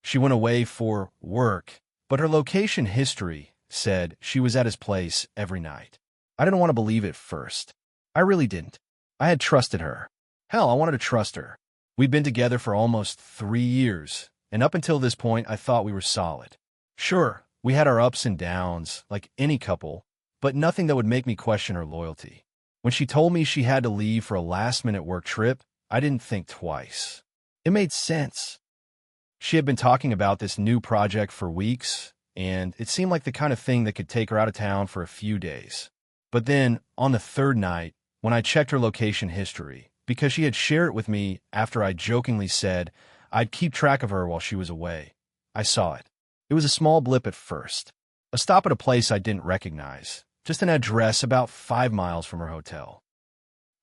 She went away for work, but her location history said she was at his place every night. I didn't want to believe it first. I really didn't. I had trusted her. Hell, I wanted to trust her. We'd been together for almost 3 years, and up until this point, I thought we were solid. Sure, we had our ups and downs, like any couple, but nothing that would make me question her loyalty. When she told me she had to leave for a last-minute work trip, I didn't think twice. It made sense. She had been talking about this new project for weeks, and it seemed like the kind of thing that could take her out of town for a few days. But then, on the third night, when I checked her location history, because she had shared it with me after I jokingly said I'd keep track of her while she was away, I saw it. It was a small blip at first. A stop at a place I didn't recognize, just an address about 5 miles from her hotel.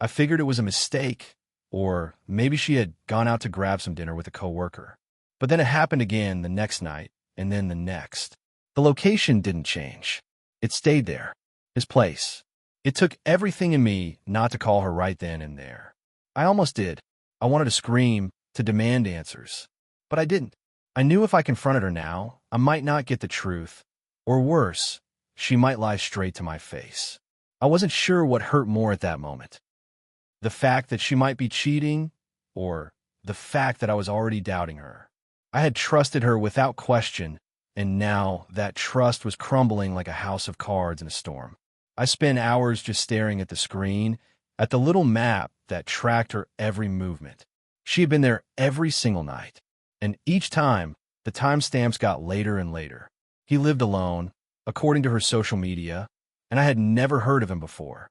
I figured it was a mistake, or maybe she had gone out to grab some dinner with a coworker. But then it happened again the next night, and then the next. The location didn't change. It stayed there. His place. It took everything in me not to call her right then and there. I almost did. I wanted to scream, to demand answers. But I didn't. I knew if I confronted her now, I might not get the truth. Or worse, she might lie straight to my face. I wasn't sure what hurt more at that moment. The fact that she might be cheating, or the fact that I was already doubting her. I had trusted her without question, and now that trust was crumbling like a house of cards in a storm. I spent hours just staring at the screen, at the little map that tracked her every movement. She had been there every single night, and each time, the timestamps got later and later. He lived alone, according to her social media, and I had never heard of him before.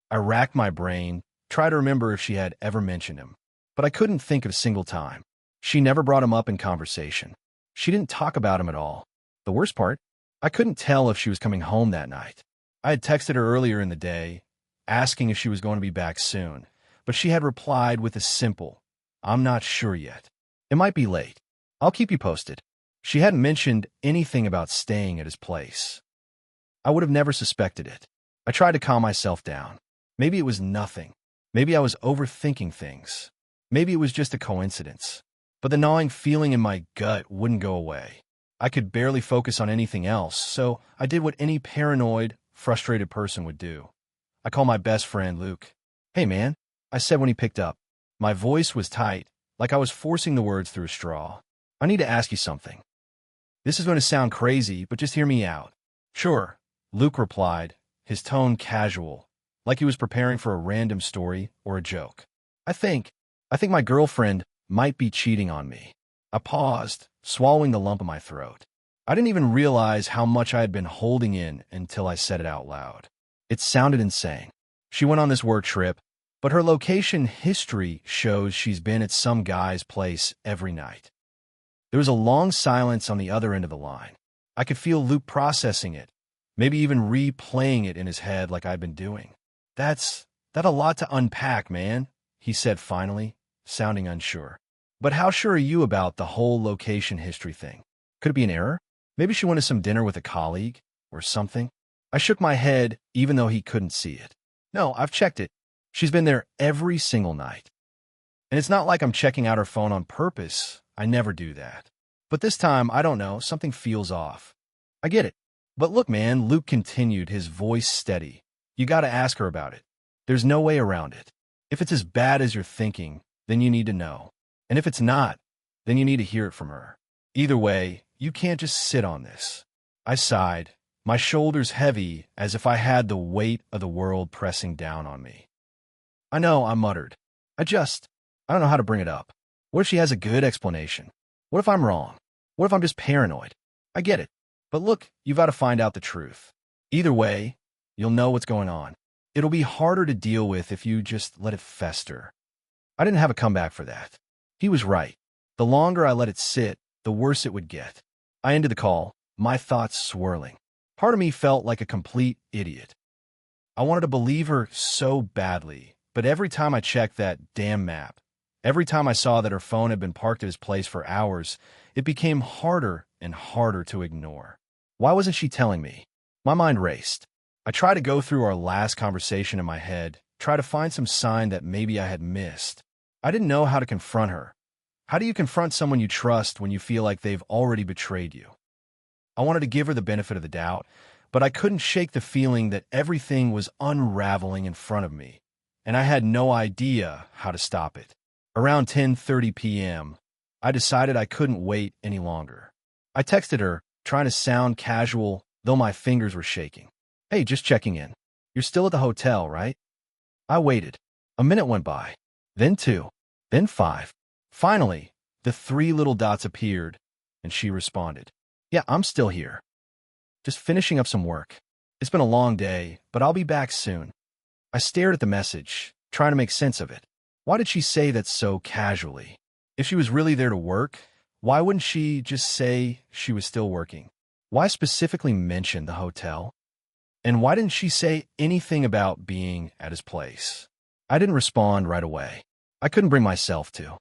I racked my brain, tried to remember if she had ever mentioned him, but I couldn't think of a single time. She never brought him up in conversation. She didn't talk about him at all. The worst part, I couldn't tell if she was coming home that night. I had texted her earlier in the day, asking if she was going to be back soon, but she had replied with a simple, "I'm not sure yet. It might be late. I'll keep you posted." She hadn't mentioned anything about staying at his place. I would have never suspected it. I tried to calm myself down. Maybe it was nothing. Maybe I was overthinking things. Maybe it was just a coincidence. But the gnawing feeling in my gut wouldn't go away. I could barely focus on anything else, so I did what any paranoid, frustrated person would do. I called my best friend, Luke. "Hey, man," I said when he picked up. My voice was tight, like I was forcing the words through a straw. "I need to ask you something. This is going to sound crazy, but just hear me out." "Sure," Luke replied, his tone casual, like he was preparing for a random story or a joke. I think my girlfriend might be cheating on me." I paused, swallowing the lump in my throat. I didn't even realize how much I had been holding in until I said it out loud. It sounded insane. She went on this work trip, but her location history shows she's been at some guy's place every night. There was a long silence on the other end of the line. I could feel Luke processing it, maybe even replaying it in his head like I'd been doing. That's a lot to unpack, man," he said finally, sounding unsure. "But how sure are you about the whole location history thing? Could it be an error? Maybe she went to some dinner with a colleague or something?" I shook my head, even though he couldn't see it. "No, I've checked it. She's been there every single night. And it's not like I'm checking out her phone on purpose. I never do that. But this time, I don't know, something feels off." "I get it. But look, man," Luke continued, his voice steady. "You gotta ask her about it. There's no way around it. If it's as bad as you're thinking, then you need to know. And if it's not, then you need to hear it from her. Either way, you can't just sit on this." I sighed, my shoulders heavy as if I had the weight of the world pressing down on me. "I know," I muttered. I don't know how to bring it up. What if she has a good explanation? What if I'm wrong? What if I'm just paranoid? I get it. But look, you've got to find out the truth. Either way, you'll know what's going on. It'll be harder to deal with if you just let it fester. I didn't have a comeback for that. He was right. The longer I let it sit, the worse it would get. I ended the call, my thoughts swirling. Part of me felt like a complete idiot. I wanted to believe her so badly, but every time I checked that damn map, every time I saw that her phone had been parked at his place for hours, it became harder and harder to ignore. Why wasn't she telling me? My mind raced. I tried to go through our last conversation in my head, try to find some sign that maybe I had missed. I didn't know how to confront her. How do you confront someone you trust when you feel like they've already betrayed you? I wanted to give her the benefit of the doubt, but I couldn't shake the feeling that everything was unraveling in front of me, and I had no idea how to stop it. Around 10:30 p.m., I decided I couldn't wait any longer. I texted her, trying to sound casual, though my fingers were shaking. Hey, just checking in. You're still at the hotel, right? I waited. A minute went by. Then 2. Then 5. Finally, the 3 little dots appeared, and she responded. Yeah, I'm still here. Just finishing up some work. It's been a long day, but I'll be back soon. I stared at the message, trying to make sense of it. Why did she say that so casually? If she was really there to work, why wouldn't she just say she was still working? Why specifically mention the hotel? And why didn't she say anything about being at his place? I didn't respond right away. I couldn't bring myself to.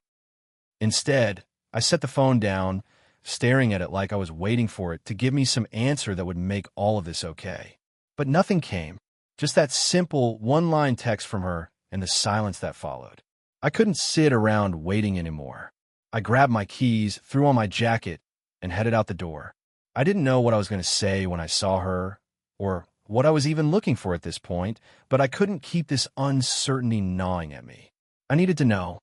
Instead, I set the phone down, staring at it like I was waiting for it to give me some answer that would make all of this okay. But nothing came. Just that simple one-line text from her and the silence that followed. I couldn't sit around waiting anymore. I grabbed my keys, threw on my jacket, and headed out the door. I didn't know what I was going to say when I saw her, or what I was even looking for at this point, but I couldn't keep this uncertainty gnawing at me. I needed to know.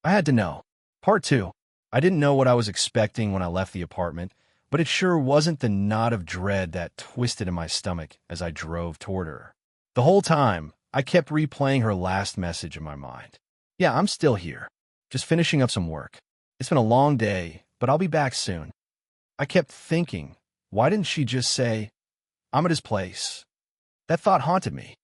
I had to know. Part 2. I didn't know what I was expecting when I left the apartment, but it sure wasn't the knot of dread that twisted in my stomach as I drove toward her. The whole time, I kept replaying her last message in my mind. Yeah, I'm still here. Just finishing up some work. It's been a long day, but I'll be back soon. I kept thinking, why didn't she just say, I'm at his place? That thought haunted me.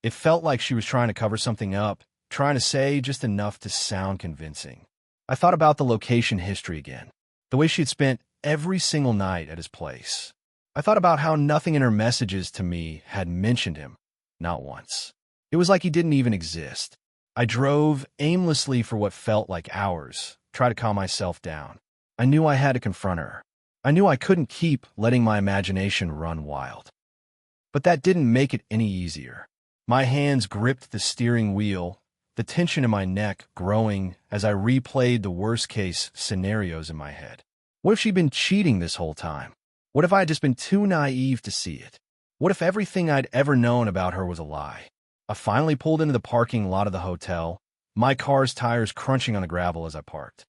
It felt like she was trying to cover something up, trying to say just enough to sound convincing. I thought about the location history again, the way she had spent every single night at his place. I thought about how nothing in her messages to me had mentioned him, not once. It was like he didn't even exist. I drove aimlessly for what felt like hours, tried to calm myself down. I knew I had to confront her. I knew I couldn't keep letting my imagination run wild. But that didn't make it any easier. My hands gripped the steering wheel, the tension in my neck growing as I replayed the worst-case scenarios in my head. What if she'd been cheating this whole time? What if I had just been too naive to see it? What if everything I'd ever known about her was a lie? I finally pulled into the parking lot of the hotel, my car's tires crunching on the gravel as I parked.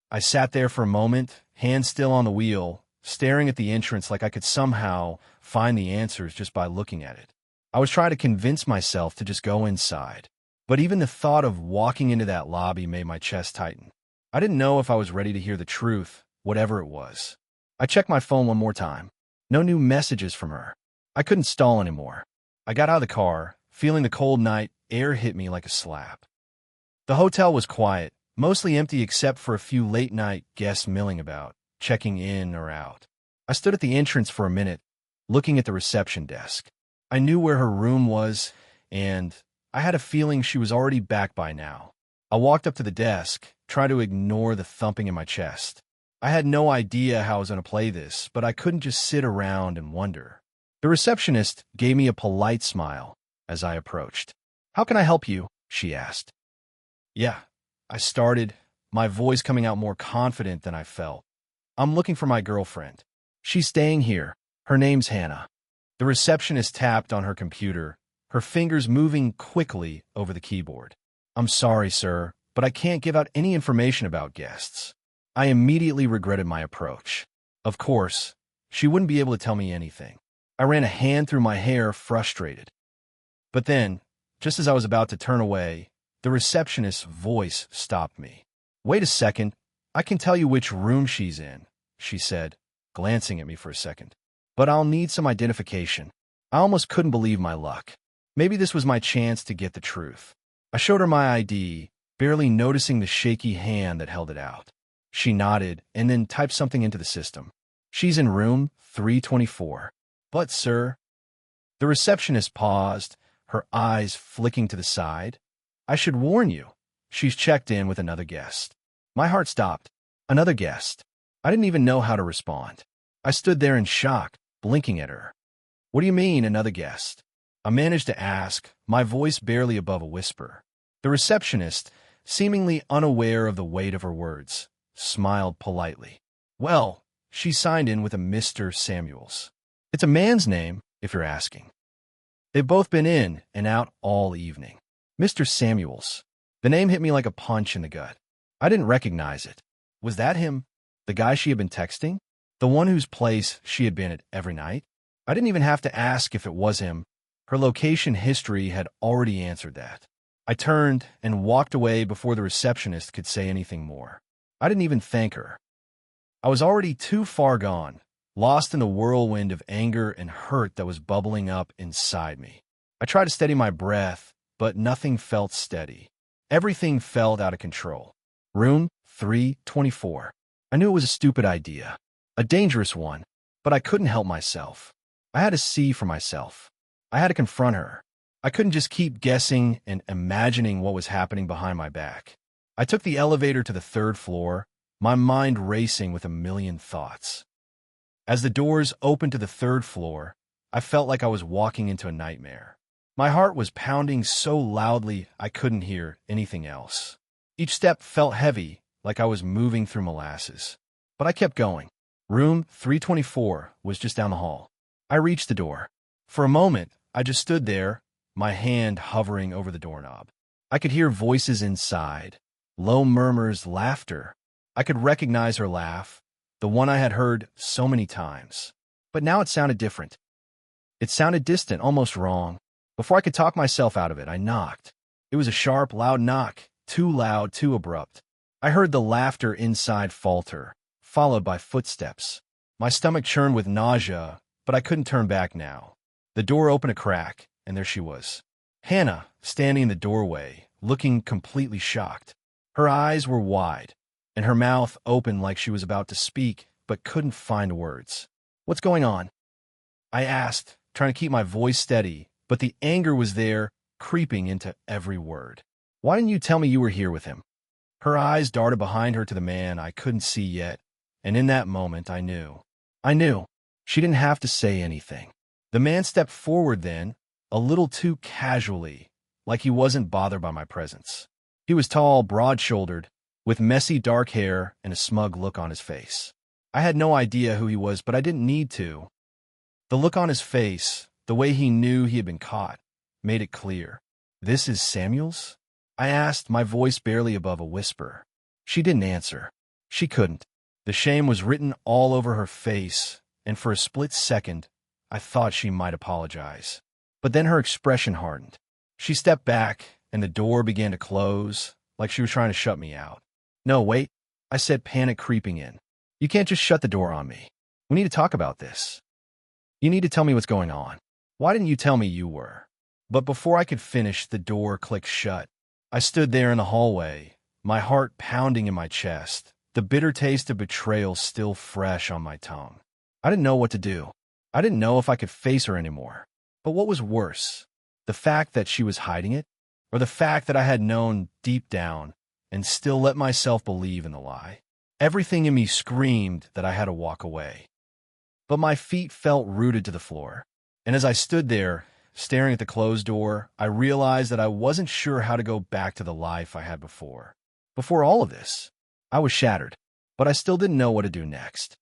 I sat there for a moment, hands still on the wheel, staring at the entrance like I could somehow find the answers just by looking at it. I was trying to convince myself to just go inside, but even the thought of walking into that lobby made my chest tighten. I didn't know if I was ready to hear the truth, whatever it was. I checked my phone one more time. No new messages from her. I couldn't stall anymore. I got out of the car, feeling the cold night air hit me like a slap. The hotel was quiet, mostly empty except for a few late-night guests milling about, checking in or out. I stood at the entrance for a minute, looking at the reception desk. I knew where her room was, and I had a feeling she was already back by now. I walked up to the desk, trying to ignore the thumping in my chest. I had no idea how I was going to play this, but I couldn't just sit around and wonder. The receptionist gave me a polite smile as I approached. How can I help you? She asked. Yeah, I started, my voice coming out more confident than I felt. I'm looking for my girlfriend. She's staying here. Her name's Hannah. The receptionist tapped on her computer, her fingers moving quickly over the keyboard. I'm sorry, sir, but I can't give out any information about guests. I immediately regretted my approach. Of course, she wouldn't be able to tell me anything. I ran a hand through my hair, frustrated. But then, just as I was about to turn away, the receptionist's voice stopped me. Wait a second, I can tell you which room she's in, she said, glancing at me for a second. But I'll need some identification. I almost couldn't believe my luck. Maybe this was my chance to get the truth. I showed her my ID, barely noticing the shaky hand that held it out. She nodded and then typed something into the system. She's in room 324. But, sir... The receptionist paused, her eyes flicking to the side. I should warn you, she's checked in with another guest. My heart stopped. Another guest. I didn't even know how to respond. I stood there in shock, blinking at her. What do you mean, another guest? I managed to ask, my voice barely above a whisper. The receptionist, seemingly unaware of the weight of her words, smiled politely. Well, she signed in with a Mr. Samuels. It's a man's name, if you're asking. They've both been in and out all evening. Mr. Samuels. The name hit me like a punch in the gut. I didn't recognize it. Was that him? The guy she had been texting? The one whose place she had been at every night? I didn't even have to ask if it was him. Her location history had already answered that. I turned and walked away before the receptionist could say anything more. I didn't even thank her. I was already too far gone, lost in the whirlwind of anger and hurt that was bubbling up inside me. I tried to steady my breath, but nothing felt steady. Everything felt out of control. Room 324. I knew it was a stupid idea, a dangerous one, but I couldn't help myself. I had to see for myself. I had to confront her. I couldn't just keep guessing and imagining what was happening behind my back. I took the elevator to the 3rd floor, my mind racing with a million thoughts. As the doors opened to the 3rd floor, I felt like I was walking into a nightmare. My heart was pounding so loudly I couldn't hear anything else. Each step felt heavy, like I was moving through molasses. But I kept going. Room 324 was just down the hall. I reached the door. For a moment, I just stood there, my hand hovering over the doorknob. I could hear voices inside, low murmurs, laughter. I could recognize her laugh, the one I had heard so many times. But now it sounded different. It sounded distant, almost wrong. Before I could talk myself out of it, I knocked. It was a sharp, loud knock, too loud, too abrupt. I heard the laughter inside falter, followed by footsteps. My stomach churned with nausea, but I couldn't turn back now. The door opened a crack, and there she was. Hannah, standing in the doorway, looking completely shocked. Her eyes were wide, and her mouth open like she was about to speak, but couldn't find words. "What's going on?" I asked, trying to keep my voice steady, but the anger was there, creeping into every word. "Why didn't you tell me you were here with him?" Her eyes darted behind her to the man I couldn't see yet, and in that moment I knew. I knew. She didn't have to say anything. The man stepped forward then, a little too casually, like he wasn't bothered by my presence. He was tall, broad-shouldered, with messy dark hair and a smug look on his face. I had no idea who he was, but I didn't need to. The look on his face, the way he knew he had been caught, made it clear. "This is Samuels?" I asked, my voice barely above a whisper. She didn't answer. She couldn't. The shame was written all over her face, and for a split second, I thought she might apologize. But then her expression hardened. She stepped back, and the door began to close, like she was trying to shut me out. "No, wait," I said, panic creeping in. "You can't just shut the door on me. We need to talk about this. You need to tell me what's going on. Why didn't you tell me you were?" But before I could finish, the door clicked shut. I stood there in the hallway, my heart pounding in my chest, the bitter taste of betrayal still fresh on my tongue. I didn't know what to do. I didn't know if I could face her anymore. But what was worse? The fact that she was hiding it? Or the fact that I had known deep down and still let myself believe in the lie? Everything in me screamed that I had to walk away. But my feet felt rooted to the floor. And as I stood there, staring at the closed door, I realized that I wasn't sure how to go back to the life I had before. Before all of this, I was shattered, but I still didn't know what to do next.